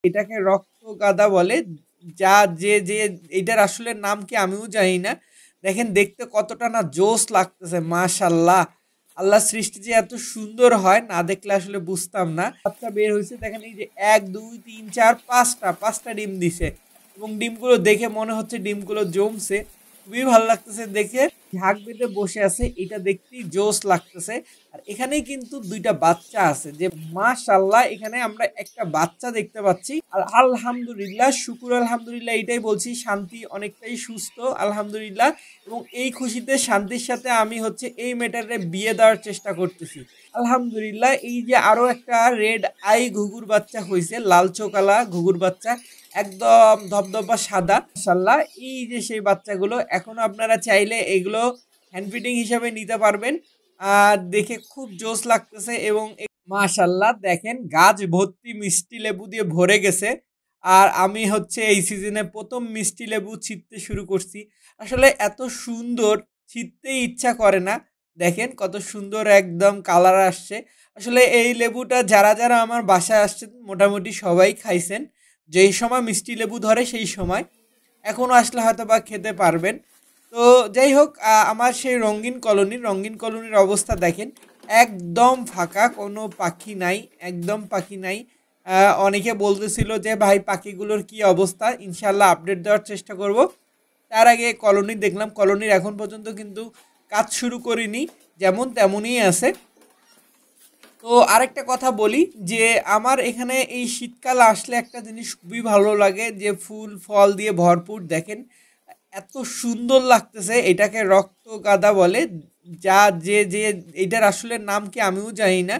এটাকে রক্ত গাঁদা বলে। যা যে যে এটার আসলে নাম কি আমিও জানি না। দেখেন দেখতে কতটা না জোস লাগতেছে, মাশাল্লাহ। আল্লাহ সৃষ্টি যে এত সুন্দর হয়, না দেখলে আসলে বুঝতাম না। বাচ্চা বের হয়েছে, দেখেন এই যে 1 2 3 4 5টা ডিম দিছে, এবং ডিমগুলো দেখে মনে হচ্ছে ডিমগুলো জমছে। খুবই ভালো লাগতেছে দেখে। ঝাঁক বেঁধে বসে আছে, এটা দেখতেই জোস লাগতেছে। আর এখানেই কিন্তু 2টা বাচ্চা আছে, যে মাশাআল্লাহ এখানে আমরা একটা বাচ্চা দেখতে পাচ্ছি। আর আলহামদুলিল্লাহ, শুকুর আলহামদুলিল্লাহ, এটাই বলছি, শান্তি অনেকটাই সুস্থ আলহামদুলিল্লাহ। এবং এই খুশিতে শান্তির সাথে আমি হচ্ছে এই মেয়েটারে বিয়ে দেওয়ার চেষ্টা করতেছি আলহামদুলিল্লাহ। এই যে আরো একটা রেড আই ঘুঘুর বাচ্চা হয়েছে, লাল চোকালা ঘুঘুর বাচ্চা, একদম ধবধবা সাদা মাশাআল্লাহ। এই যে সেই বাচ্চাগুলো, এখন আপনারা চাইলে এগুলো হ্যান্ড ফিডিং হিসাবে নিতে পারবেন। আর দেখে খুব জোস লাগতেছে। এবং মাশাআল্লাহ দেখেন গাছ ভর্তি মিষ্টি লেবু দিয়ে ভরে গেছে। আর আমি হচ্ছে এই সিজনে প্রথম মিষ্টি লেবু ছিঁড়তে শুরু করছি। আসলে এত সুন্দর, ছিঁড়তেই ইচ্ছা করে না। দেখেন কত সুন্দর একদম কালার আসছে। আসলে এই লেবুটা যারা যারা আমার বাসায় আসছেন মোটামুটি সবাই খাইছেন। যেই সময় মিষ্টি লেবু ধরে সেই সময়, এখনও আসলে হয়তো বা খেতে পারবেন। তো যাই হোক, আমার সেই রঙিন কলোনির অবস্থা দেখেন, একদম ফাঁকা, কোনো পাখি নাই, একদম পাখি নাই। অনেকে বলতেছিল যে ভাই পাখিগুলোর কি অবস্থা, ইনশাল্লাহ আপডেট দেওয়ার চেষ্টা করব। তার আগে কলোনি দেখলাম, কলোনির এখন পর্যন্ত কিন্তু কাজ শুরু করিনি, যেমন তেমনই আছে। তো আরেকটা কথা বলি, যে আমার এখানে এই শীতকাল আসলে একটা জিনিস খুবই ভালো লাগে, যে ফুল ফল দিয়ে ভরপুর। দেখেন এত সুন্দর লাগতেছে, এটাকে রক্ত গাঁদা বলে। যা যে যে এটার আসলে নাম কি আমিও জানি না।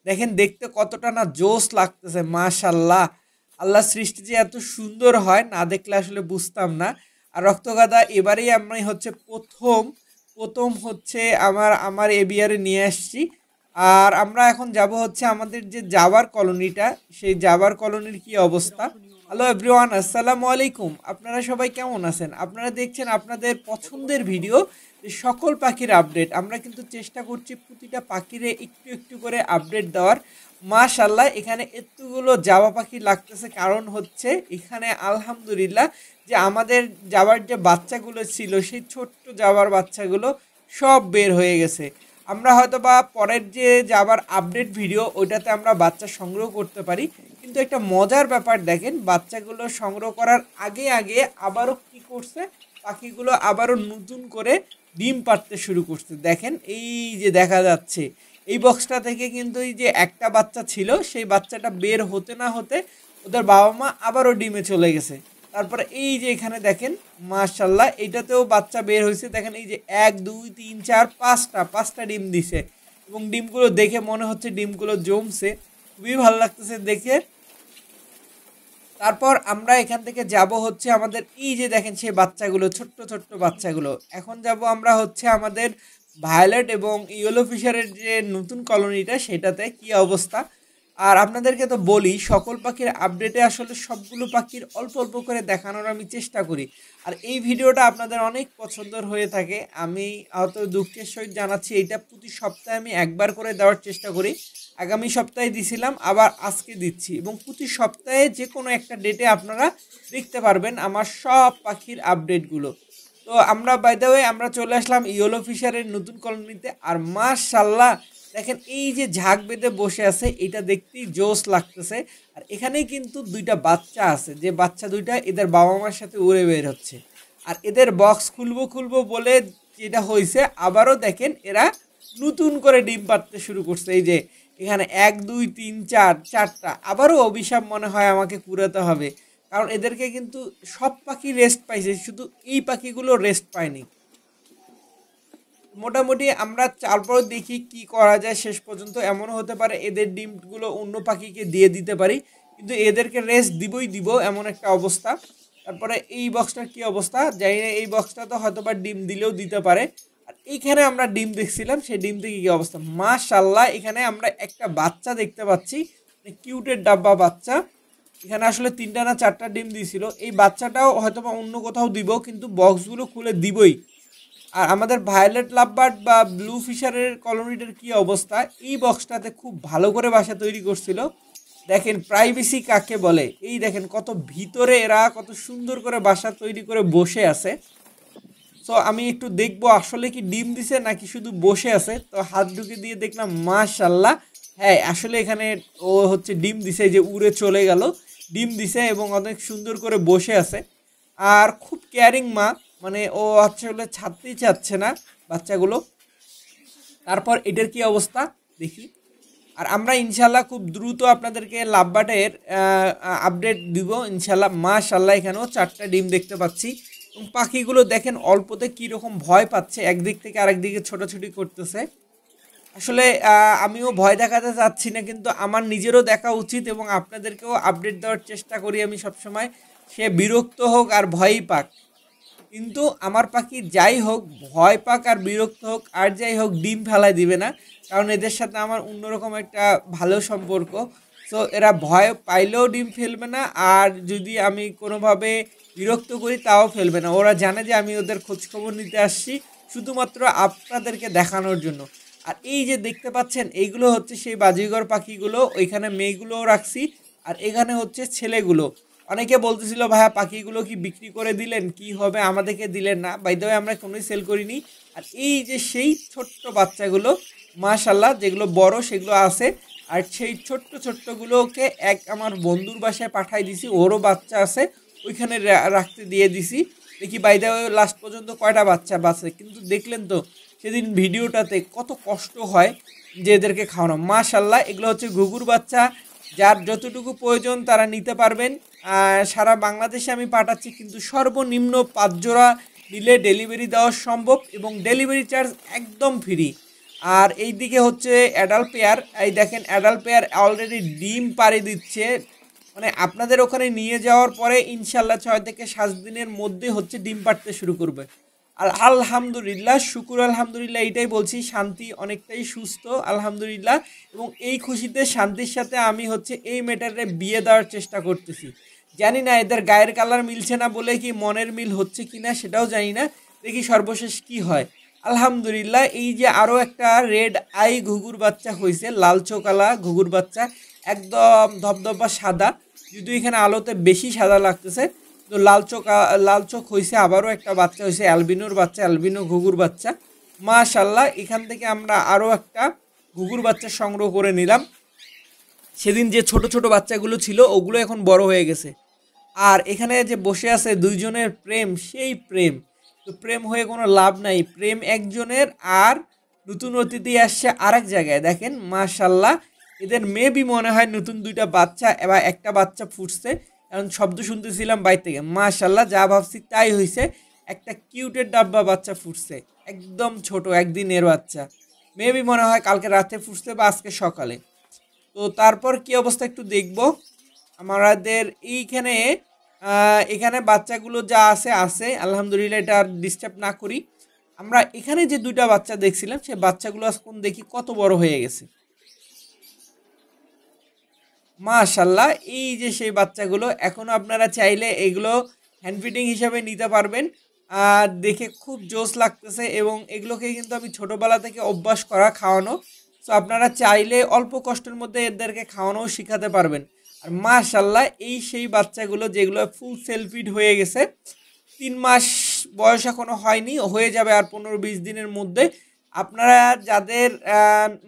দেখেন দেখতে কতটা না জোস লাগতেছে, মাশাল্লাহ। আল্লাহ সৃষ্টি যে এত সুন্দর হয়, না দেখলে আসলে বুঝতাম না। আর রক্তগাদা এবারেই আমি হচ্ছে প্রথম প্রথম হচ্ছে আমার আমার এ বিয়ারে নিয়ে আসছি। আর আমরা এখন যাব হচ্ছে আমাদের যে জাবার কলোনিটা, সেই জাবার কলোনির কি অবস্থা। হ্যালো এভরিওয়ান, আসসালামু আলাইকুম। আপনারা সবাই কেমন আছেন? আপনারা দেখছেন আপনাদের পছন্দের ভিডিও, যে সকল পাখির আপডেট। আমরা কিন্তু চেষ্টা করছি প্রতিটা পাখিরে একটু একটু করে আপডেট দেওয়ার। মাশাল্লাহ এখানে এতগুলো জাবা পাখি লাগতেছে, কারণ হচ্ছে এখানে আলহামদুলিল্লাহ যে আমাদের জাবার যে বাচ্চাগুলো ছিল, সেই ছোট্ট জাবার বাচ্চাগুলো সব বের হয়ে গেছে। আমরা হয়তো বা পরের যে যাবার আপডেট ভিডিও, ওইটাতে আমরা বাচ্চা সংগ্রহ করতে পারি। কিন্তু একটা মজার ব্যাপার দেখেন, বাচ্চাগুলো সংগ্রহ করার আগে আগে আবারও কি করছে, পাখিগুলো আবারও নতুন করে ডিম পাড়তে শুরু করছে। দেখেন এই যে দেখা যাচ্ছে, এই বক্সটা থেকে কিন্তু এই যে একটা বাচ্চা ছিল, সেই বাচ্চাটা বের হতে না হতে ওদের বাবা মা আবারও ডিমে চলে গেছে। তারপরে এই যে এখানে দেখেন, মাশাল্লাহ এইটাতেও বাচ্চা বের হয়েছে। দেখেন এই যে 1 2 3 4 5টা ডিম দিছে, এবং ডিমগুলো দেখে মনে হচ্ছে ডিমগুলো জমছে। খুবই ভালো লাগতেছে দেখে। তারপর আমরা এখান থেকে যাব হচ্ছে আমাদের এই যে দেখেন সেই বাচ্চাগুলো, ছোট্ট ছোট্ট বাচ্চাগুলো। এখন যাব আমরা হচ্ছে আমাদের ভায়োলেট এবং ইয়েলো ফিশারের যে নতুন কলোনিটা, সেটাতে কি অবস্থা। আর আপনাদেরকে তো বলি, সকল পাখির আপডেটে আসলে সবগুলো পাখির অল্প অল্প করে দেখানোর আমি চেষ্টা করি। আর এই ভিডিওটা আপনাদের অনেক পছন্দের হয়ে থাকে। আমি হয়তো দুঃখের সহিত জানাচ্ছি, এটা প্রতি সপ্তাহে আমি একবার করে দেওয়ার চেষ্টা করি। আগামী সপ্তাহে দিছিলাম, আবার আজকে দিচ্ছি, এবং প্রতি সপ্তাহে যে কোনো একটা ডেটে আপনারা দেখতে পারবেন আমার সব পাখির আপডেটগুলো। তো আমরা বাই দ্য ওয়ে আমরা চলে আসলাম ইয়েলো ফিশারের নতুন কলোনিতে। আর মাশাল্লাহ দেখেন এই যে ঝাঁক বেঁধে বসে আছে, এটা দেখতেই জোস লাগতেছে। আর এখানেই কিন্তু 2টা বাচ্চা আছে, যে বাচ্চা 2টা এদের বাবা মার সাথে উড়ে বের হচ্ছে। আর এদের বক্স খুলবো খুলবো বলে যেটা হয়েছে, আবারও দেখেন এরা নতুন করে ডিম পাড়তে শুরু করছে। এই যে এখানে 1 2 3 4 4টা, আবারও অভিশাপ মনে হয় আমাকে কুড়াতে হবে, কারণ এদেরকে কিন্তু সব পাখি রেস্ট পাইছে, শুধু এই পাখিগুলো রেস্ট পায়নি। মোটামুটি আমরা তারপর দেখি কি করা যায়। শেষ পর্যন্ত এমনও হতে পারে এদের ডিমগুলো অন্য পাখিকে দিয়ে দিতে পারি, কিন্তু এদেরকে রেস্ট দিবই দিব, এমন একটা অবস্থা। তারপরে এই বক্সটার কি অবস্থা জানি না, এই বক্সটা তো হয়তো বা ডিম দিলেও দিতে পারে। আর এইখানে আমরা ডিম দেখছিলাম, সেই ডিম থেকে কি অবস্থা, মাশাল্লাহ এখানে আমরা একটা বাচ্চা দেখতে পাচ্ছি, কিউটের ডাব্বা বাচ্চা। এখানে আসলে 3টা না 4টা ডিম দিয়েছিল। এই বাচ্চাটাও হয়তো বা অন্য কোথাও দিব, কিন্তু বক্সগুলো খুলে দিবই। আর আমাদের ভায়োলেট লাভবার্ড বা ব্লু ফিশারের কলোনিটার কি অবস্থা, এই বক্সটাতে খুব ভালো করে বাসা তৈরি করছিল। দেখেন প্রাইভেসি কাকে বলে, এই দেখেন কত ভিতরে এরা কত সুন্দর করে বাসা তৈরি করে বসে আছে। সো আমি একটু দেখবো আসলে কি ডিম দিছে নাকি শুধু বসে আছে। তো হাত ঢুকে দিয়ে দেখলাম মাশাল্লাহ, হ্যাঁ আসলে এখানে ও হচ্ছে ডিম দিছে, যে উড়ে চলে গেল, ডিম দিছে এবং অনেক সুন্দর করে বসে আছে। আর খুব কেয়ারিং মা, মানে ও আসলে ছাড়তেই চাচ্ছে না বাচ্চাগুলো। তারপর এটার কি অবস্থা দেখি। আর আমরা ইনশাল্লাহ খুব দ্রুত আপনাদেরকে লাভবাটের আপডেট দিব ইনশাল্লাহ। মাশাল্লাহ এখানেও 4টা ডিম দেখতে পাচ্ছি এবং পাখিগুলো দেখেন অল্পতে কীরকম ভয় পাচ্ছে, একদিক থেকে আরেক দিকে ছোটাছুটি করতেছে। আসলে আমিও ভয় দেখাতে চাচ্ছি না, কিন্তু আমার নিজেরও দেখা উচিত এবং আপনাদেরকেও আপডেট দেওয়ার চেষ্টা করি আমি সবসময়। সে বিরক্ত হোক আর ভয়ই পাক, কিন্তু আমার পাখি যাই হোক, ভয় পাক আর বিরক্ত হোক আর যাই হোক, ডিম ফেলাই দিবে না, কারণ এদের সাথে আমার অন্যরকম একটা ভালো সম্পর্ক। সো এরা ভয় পাইলেও ডিম ফেলবে না, আর যদি আমি কোনোভাবে বিরক্ত করি তাও ফেলবে না। ওরা জানে যে আমি ওদের খোঁজখবর নিতে আসছি শুধুমাত্র আপনাদেরকে দেখানোর জন্য। আর এই যে দেখতে পাচ্ছেন এইগুলো হচ্ছে সেই বাজিঘর পাখিগুলো, ওইখানে মেয়েগুলোও রাখছি আর এখানে হচ্ছে ছেলেগুলো। অনেকে বলতেছিল ভাইয়া পাখিগুলো কি বিক্রি করে দিলেন, কি হবে, আমাদেরকে দিলেন না। বাই দ্য ওয়ে আমরা কোনোই সেল করিনি। আর এই যে সেই ছোট্ট বাচ্চাগুলো মাশাল্লাহ, যেগুলো বড় সেগুলো আছে, আর সেই ছোট্ট ছোট্টগুলোকে এক আমার বন্ধুর বাসায় পাঠাই দিছি, ওরও বাচ্চা আছে, ওইখানে রাখতে দিয়ে দিছি। দেখি বাই দ্য ওয়ে লাস্ট পর্যন্ত কয়টা বাচ্চা বাঁচে। কিন্তু দেখলেন তো সেদিন ভিডিওটাতে কত কষ্ট হয় যে এদেরকে খাওয়ানো। মাশাল্লাহ এগুলো হচ্ছে ঘুঘুর বাচ্চা, যার যতটুকু প্রয়োজন তারা নিতে পারবেন। সারা বাংলাদেশে আমি পাঠাচ্ছি, কিন্তু সর্বনিম্ন 5 জোড়া নিলে ডেলিভারি দেওয়া সম্ভব এবং ডেলিভারি চার্জ একদম ফ্রি। আর এই দিকে হচ্ছে অ্যাডাল্ট পেয়ার, এই দেখেন অ্যাডাল্ট পেয়ার অলরেডি ডিম পাড়ি দিচ্ছে। মানে আপনাদের ওখানে নিয়ে যাওয়ার পরে ইনশাল্লাহ 6 থেকে 7 দিনের মধ্যে হচ্ছে ডিম পাড়তে শুরু করবে। আর আলহামদুলিল্লাহ, শুকুর আলহামদুলিল্লাহ, এইটাই বলছি, শান্তি অনেকটাই সুস্থ আলহামদুলিল্লাহ। এবং এই খুশিতে শান্তির সাথে আমি হচ্ছে এই মেটারে বিয়ে দেওয়ার চেষ্টা করতেছি। জানি না এদের গায়ের কালার মিলছে না বলে কি মনের মিল হচ্ছে কিনা সেটাও জানি না, দেখি সর্বশেষ কি হয়। আলহামদুলিল্লাহ এই যে আরও একটা রেড আই ঘুঘুর বাচ্চা হয়েছে, লাল চোকালা ঘুঘুর বাচ্চা, একদম ধবধবা সাদা, যদিও এখানে আলোতে বেশি সাদা লাগতেছে। তো লাল চোখ হয়েছে, আবারও একটা বাচ্চা হয়েছে অ্যালবিনোর বাচ্চা, অ্যালবিনো ঘুঘুর বাচ্চা। মাশাল্লাহ এখান থেকে আমরা আরও একটা ঘুঘুর বাচ্চা সংগ্রহ করে নিলাম। সেদিন যে ছোট ছোট বাচ্চাগুলো ছিল ওগুলো এখন বড় হয়ে গেছে। আর এখানে যে বসে আছে দুইজনের প্রেম, সেই প্রেম তো প্রেম হয়ে কোনো লাভ নাই, প্রেম একজনের আর নতুন অতিথি আসছে আরেক জায়গায়। দেখেন মাশাল্লাহ এদের মেবি মনে হয় নতুন 2টা বাচ্চা এবার একটা বাচ্চা ফুটছে, কারণ শব্দ শুনতেছিলাম বাইরে থেকে। মাশাল্লাহ যা ভাবছি তাই হয়েছে, একটা কিউটের ডাব্বা বাচ্চা ফুটছে, একদম ছোট একদিনের বাচ্চা, মেবি মনে হয় কালকে রাতে ফুটছে বা আজকে সকালে। তো তারপর কি অবস্থা একটু দেখব আমাদের এইখানে। এখানে বাচ্চাগুলো যা আছে আছে আলহামদুলিল্লাহ, এটা আর ডিস্টার্ব না করি। আমরা এখানে যে 2টা বাচ্চা দেখছিলাম সে বাচ্চাগুলো এখন দেখি কত বড় হয়ে গেছে। মাশাল্লাহ এই যে সেই বাচ্চাগুলো, এখন আপনারা চাইলে এগুলো হ্যান্ড ফিডিং হিসাবে নিতে পারবেন। আর দেখে খুব জোশ লাগতেছে এবং এগুলোকে কিন্তু আমি ছোটোবেলা থেকে অভ্যাস করা খাওয়ানো। সো আপনারা চাইলে অল্প কষ্টের মধ্যে এদেরকে খাওয়ানোও শিখাতে পারবেন। আর মাশাল্লাহ এই সেই বাচ্চাগুলো যেগুলো ফুল সেলফিড হয়ে গেছে, 3 মাস বয়স এখনও হয়নি, হয়ে যাবে আর 15-20 দিনের মধ্যে। আপনারা যাদের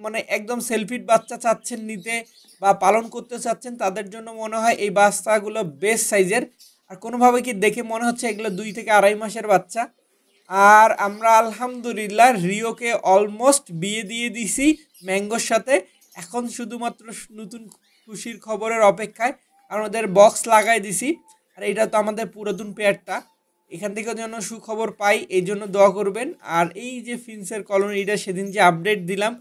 মানে একদম সেলফিড বাচ্চা চাচ্ছেন নিতে বা পালন করতে চাচ্ছেন, তাদের জন্য মনে হয় এই বাচ্চাগুলো বেস্ট সাইজের। আর কোনোভাবে কি দেখে মনে হচ্ছে এগুলো 2 থেকে 2.5 মাসের বাচ্চা। আর আমরা আলহামদুলিল্লাহ রিওকে অলমোস্ট বিয়ে দিয়ে দিছি ম্যাঙ্গোর সাথে। এখন শুধুমাত্র নতুন খুশির খবরের অপেক্ষায়, কারণ ওদের বক্স লাগাই দিছি। আর এটা তো আমাদের পুরাতন পেয়ারটা, এখান থেকেও যেন সুখবর পাই, এই জন্য দোয়া করবেন। আর এই যে ফিন্সের কলোনিটা সেদিন যে আপডেট দিলাম,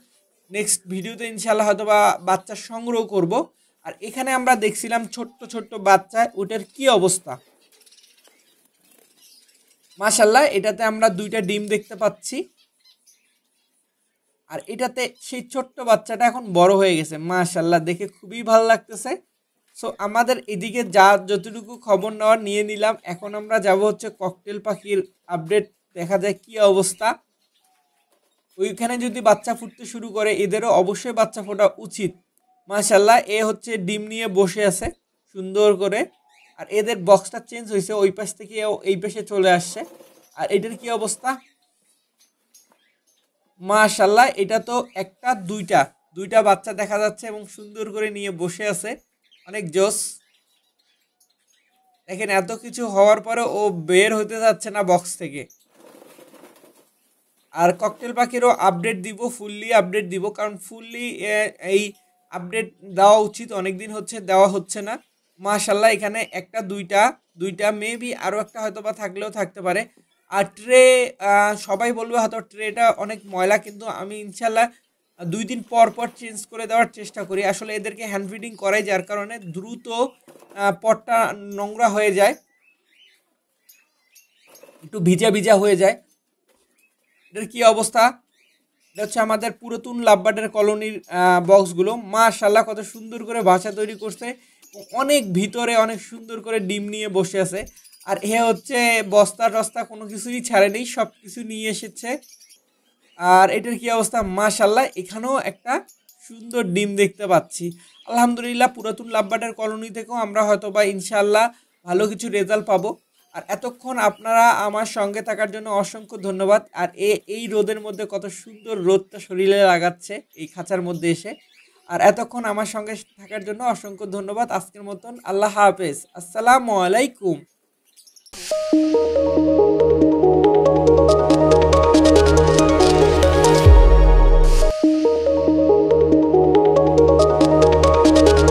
নেক্সট ভিডিওতে ইনশাল্লাহ হয়তো বা বাচ্চা সংগ্রহ করব। আর এখানে আমরা দেখছিলাম ছোট্ট ছোট্ট বাচ্চা, ওটার কি অবস্থা। মাশাল্লাহ এটাতে আমরা 2টা ডিম দেখতে পাচ্ছি, আর এটাতে সেই ছোট্ট বাচ্চাটা এখন বড় হয়ে গেছে। মাশাল্লাহ দেখে খুবই ভালো লাগতেছে। সো আমাদের এদিকে যতটুকু খবর নেওয়ার নিয়ে নিলাম। এখন আমরা যাব হচ্ছে ককটেল পাখির আপডেট, দেখা যায় কি অবস্থা। ওইখানে যদি বাচ্চা ফুটতে শুরু করে, এদেরও অবশ্যই বাচ্চা ফোটা উচিত, মাশাল্লাহ এ হচ্ছে ডিম নিয়ে বসে আছে সুন্দর করে। আর এদের বক্সটা চেঞ্জ হয়েছে, ওই পাশ থেকে এই পাশে চলে আসছে। আর এটার কি অবস্থা? মাশাল্লাহ এটা তো একটা দুইটা দুইটা বাচ্চা দেখা যাচ্ছে এবং সুন্দর করে নিয়ে বসে আছে, অনেক জোস। দেখেন এত কিছু হওয়ার পরে ও বের হতে যাচ্ছে না বক্স থেকে। আর ককটেল পাখিরও আপডেট দিব, ফুললি আপডেট দিব, কারণ ফুললি এই আপডেট দেওয়া উচিত, অনেক দিন হচ্ছে দেওয়া হচ্ছে না। মাশাল্লাহ এখানে একটা দুইটা দুইটা মেবি আরও একটা হয়তো বা থাকলেও থাকতে পারে। আর ট্রে সবাই বলবে হয়তো ট্রেটা অনেক ময়লা, কিন্তু আমি ইনশাল্লাহ 2 দিন পর পর চেঞ্জ করে দেওয়ার চেষ্টা করি। আসলে এদেরকে হ্যান্ড ফিডিং করাই, যার কারণে দ্রুত পটটা নোংরা হয়ে যায়, একটু ভিজা ভিজা হয়ে যায়। এটার কি অবস্থা? এটা হচ্ছে আমাদের পুরাতন লাভবার্ডের কলোনির বক্সগুলো। মাশাল্লাহ কত সুন্দর করে বাসা তৈরি করছে, অনেক ভিতরে অনেক সুন্দর করে ডিম নিয়ে বসে আছে। আর এ হচ্ছে বস্তা টস্তা কোনো কিছুই ছাড়েনি, সব কিছু নিয়ে এসেছে। আর এটার কি অবস্থা? মাশাল্লাহ এখানেও একটা সুন্দর ডিম দেখতে পাচ্ছি। আলহামদুলিল্লাহ পুরাতন লাভবার্ডের কলোনি থেকেও আমরা হয়তো বা ইনশাল্লাহ ভালো কিছু রেজাল্ট পাবো। আর এতক্ষণ আপনারা আমার সঙ্গে থাকার জন্য অসংখ্য ধন্যবাদ। আর এই রোদের মধ্যে কত সুন্দর রোদটা শরীরে লাগাচ্ছে এই খাঁচার মধ্যে এসে। আর এতক্ষণ আমার সঙ্গে থাকার জন্য অসংখ্য ধন্যবাদ। আজকের মতন আল্লাহ হাফেজ, আসসালামু আলাইকুম।